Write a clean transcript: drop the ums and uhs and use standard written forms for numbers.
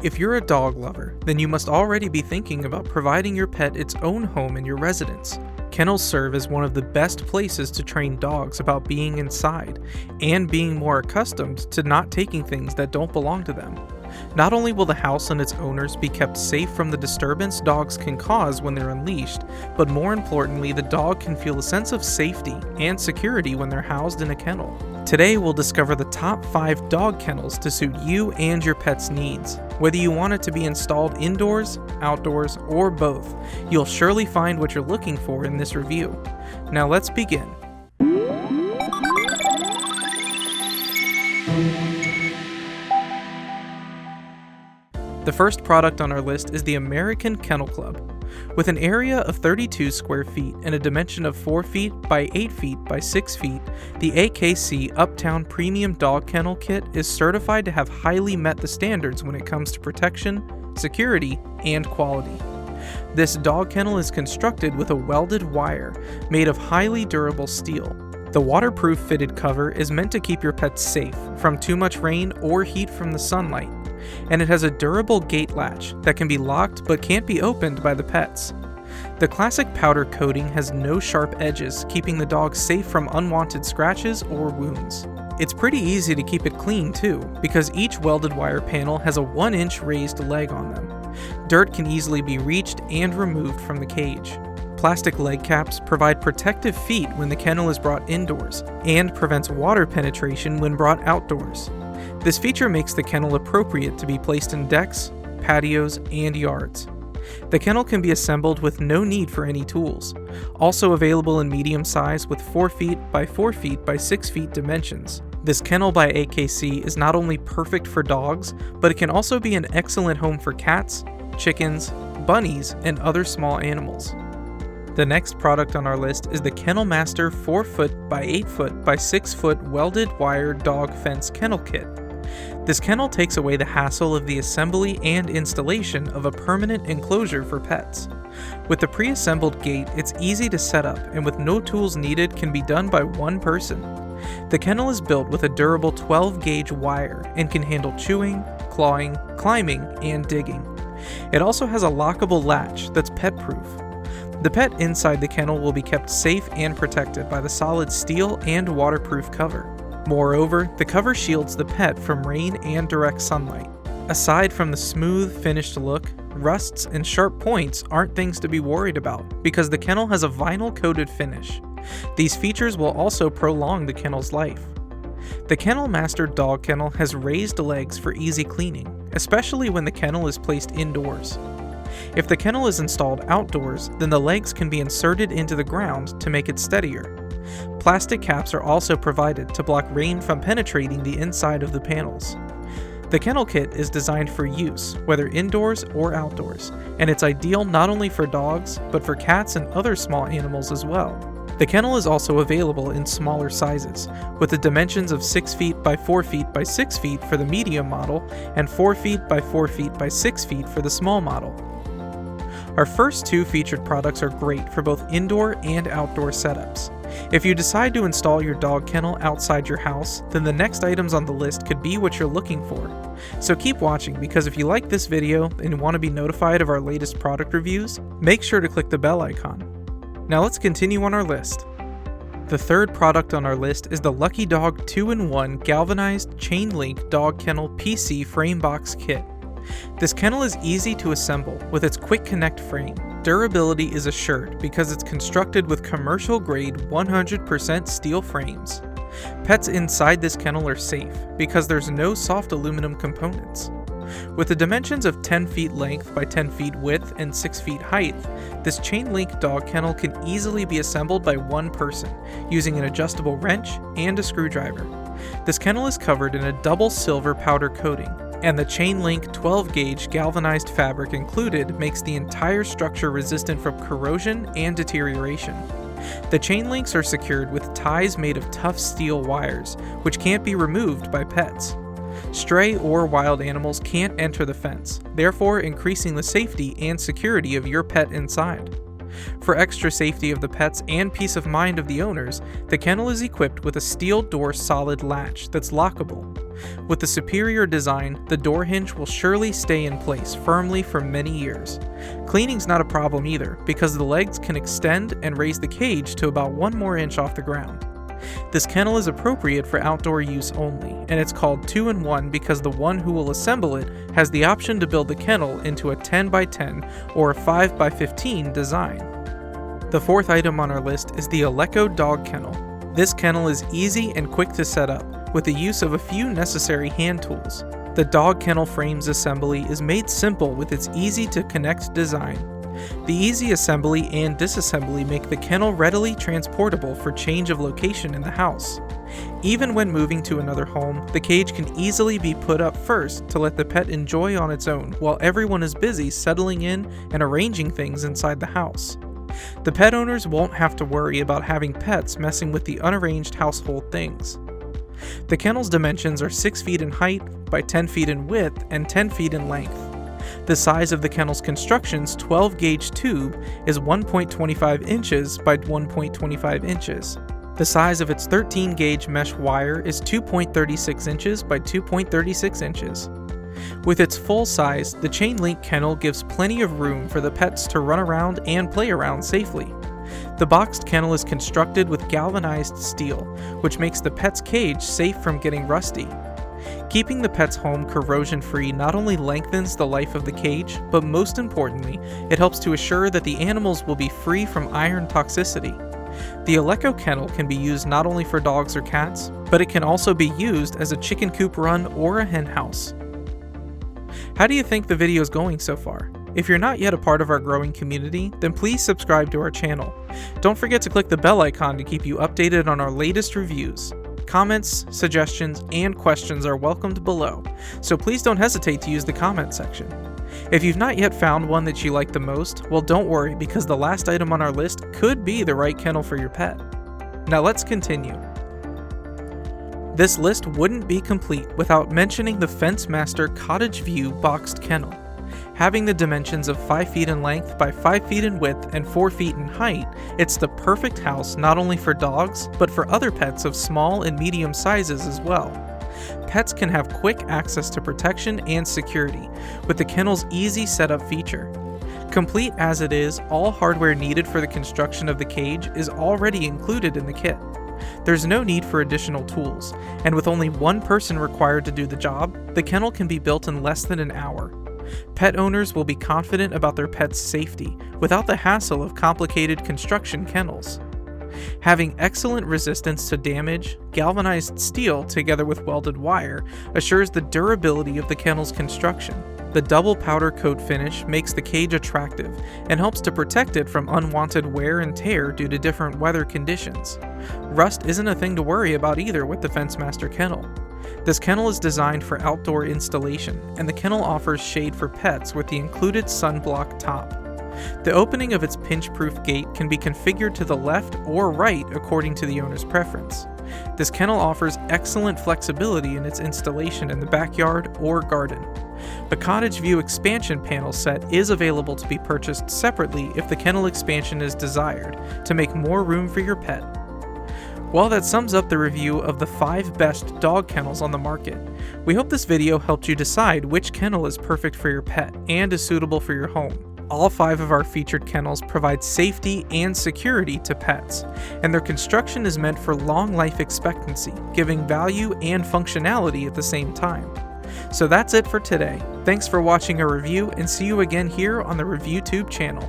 If you're a dog lover, then you must already be thinking about providing your pet its own home in your residence. Kennels serve as one of the best places to train dogs about being inside, and being more accustomed to not taking things that don't belong to them. Not only will the house and its owners be kept safe from the disturbance dogs can cause when they're unleashed, but more importantly, the dog can feel a sense of safety and security when they're housed in a kennel. Today we'll discover the top 5 dog kennels to suit you and your pet's needs. Whether you want it to be installed indoors, outdoors, or both, you'll surely find what you're looking for in this review. Now let's begin. The first product on our list is the American Kennel Club. With an area of 32 square feet and a dimension of 4 feet by 8 feet by 6 feet, the AKC UPTOWN Premium Dog Kennel Kit is certified to have highly met the standards when it comes to protection, security, and quality. This dog kennel is constructed with a welded wire made of highly durable steel. The waterproof fitted cover is meant to keep your pet safe from too much rain or heat from the sunlight, and it has a durable gate latch that can be locked but can't be opened by the pets. The classic powder coating has no sharp edges, keeping the dog safe from unwanted scratches or wounds. It's pretty easy to keep it clean too, because each welded wire panel has a 1-inch raised leg on them. Dirt can easily be reached and removed from the cage. Plastic leg caps provide protective feet when the kennel is brought indoors, and prevents water penetration when brought outdoors. This feature makes the kennel appropriate to be placed in decks, patios, and yards. The kennel can be assembled with no need for any tools. Also available in medium size with 4 feet by 4 feet by 6 feet dimensions. This kennel by AKC is not only perfect for dogs, but it can also be an excellent home for cats, chickens, bunnies, and other small animals. The next product on our list is the KENNELMASTER 4 foot by 8 foot by 6 foot welded wire dog fence kennel kit. This kennel takes away the hassle of the assembly and installation of a permanent enclosure for pets. With the pre-assembled gate, it's easy to set up, and with no tools needed can be done by one person. The kennel is built with a durable 12-gauge wire and can handle chewing, clawing, climbing, and digging. It also has a lockable latch that's pet-proof. The pet inside the kennel will be kept safe and protected by the solid steel and waterproof cover. Moreover, the cover shields the pet from rain and direct sunlight. Aside from the smooth, finished look, rusts and sharp points aren't things to be worried about because the kennel has a vinyl-coated finish. These features will also prolong the kennel's life. The KENNELMASTER dog kennel has raised legs for easy cleaning, especially when the kennel is placed indoors. If the kennel is installed outdoors, then the legs can be inserted into the ground to make it steadier. Plastic caps are also provided to block rain from penetrating the inside of the panels. The kennel kit is designed for use, whether indoors or outdoors, and it's ideal not only for dogs, but for cats and other small animals as well. The kennel is also available in smaller sizes, with the dimensions of 6 feet by 4 feet by 6 feet for the medium model, and 4 feet by 4 feet by 6 feet for the small model. Our first 2 featured products are great for both indoor and outdoor setups. If you decide to install your dog kennel outside your house, then the next items on the list could be what you're looking for. So keep watching, because if you like this video and want to be notified of our latest product reviews, make sure to click the bell icon. Now let's continue on our list. The third product on our list is the Lucky Dog 2-in-1 Galvanized Chain Link Dog Kennel PC Frame Box Kit. This kennel is easy to assemble with its quick connect frame. Durability is assured because it's constructed with commercial grade 100% steel frames. Pets inside this kennel are safe because there's no soft aluminum components. With the dimensions of 10 feet length by 10 feet width and 6 feet height, this chain link dog kennel can easily be assembled by one person using an adjustable wrench and a screwdriver. This kennel is covered in a double silver powder coating, and the chain link 12-gauge galvanized fabric included makes the entire structure resistant from corrosion and deterioration. The chain links are secured with ties made of tough steel wires, which can't be removed by pets. Stray or wild animals can't enter the fence, therefore increasing the safety and security of your pet inside. For extra safety of the pets and peace of mind of the owners, the kennel is equipped with a steel door solid latch that's lockable. With the superior design, the door hinge will surely stay in place firmly for many years. Cleaning's not a problem either, because the legs can extend and raise the cage to about 1 more inch off the ground. This kennel is appropriate for outdoor use only, and it's called 2-in-1 because the one who will assemble it has the option to build the kennel into a 10x10 or a 5x15 design. The fourth item on our list is the ALEKO Dog Kennel. This kennel is easy and quick to set up, with the use of a few necessary hand tools. The Dog Kennel frame's assembly is made simple with its easy-to-connect design. The easy assembly and disassembly make the kennel readily transportable for change of location in the house. Even when moving to another home, the cage can easily be put up first to let the pet enjoy on its own while everyone is busy settling in and arranging things inside the house. The pet owners won't have to worry about having pets messing with the unarranged household things. The kennel's dimensions are 6 feet in height by 10 feet in width and 10 feet in length. The size of the kennel's construction's 12-gauge tube is 1.25 inches by 1.25 inches. The size of its 13-gauge mesh wire is 2.36 inches by 2.36 inches. With its full size, the chain link kennel gives plenty of room for the pets to run around and play around safely. The boxed kennel is constructed with galvanized steel, which makes the pet's cage safe from getting rusty. Keeping the pet's home corrosion-free not only lengthens the life of the cage, but most importantly, it helps to assure that the animals will be free from iron toxicity. The ALEKO kennel can be used not only for dogs or cats, but it can also be used as a chicken coop run or a hen house. How do you think the video is going so far? If you're not yet a part of our growing community, then please subscribe to our channel. Don't forget to click the bell icon to keep you updated on our latest reviews. Comments, suggestions, and questions are welcomed below, so please don't hesitate to use the comment section. If you've not yet found one that you like the most, well, don't worry, because the last item on our list could be the right kennel for your pet. Now let's continue. This list wouldn't be complete without mentioning the FENCEMASTER COTTAGEVIEW boxed kennel. Having the dimensions of 5 feet in length by 5 feet in width and 4 feet in height, it's the perfect house not only for dogs, but for other pets of small and medium sizes as well. Pets can have quick access to protection and security with the kennel's easy setup feature. Complete as it is, all hardware needed for the construction of the cage is already included in the kit. There's no need for additional tools, and with only one person required to do the job, the kennel can be built in less than an hour. Pet owners will be confident about their pet's safety without the hassle of complicated construction kennels. Having excellent resistance to damage, galvanized steel together with welded wire assures the durability of the kennel's construction. The double powder coat finish makes the cage attractive and helps to protect it from unwanted wear and tear due to different weather conditions. Rust isn't a thing to worry about either with the FENCEMASTER kennel. This kennel is designed for outdoor installation, and the kennel offers shade for pets with the included sunblock top. The opening of its pinch-proof gate can be configured to the left or right according to the owner's preference. This kennel offers excellent flexibility in its installation in the backyard or garden. The COTTAGEVIEW expansion panel set is available to be purchased separately if the kennel expansion is desired, to make more room for your pet. Well, that sums up the review of the 5 best dog kennels on the market. We hope this video helped you decide which kennel is perfect for your pet and is suitable for your home. All 5 of our featured kennels provide safety and security to pets, and their construction is meant for long life expectancy, giving value and functionality at the same time. So that's it for today. Thanks for watching our review, and see you again here on the ReviewTube channel.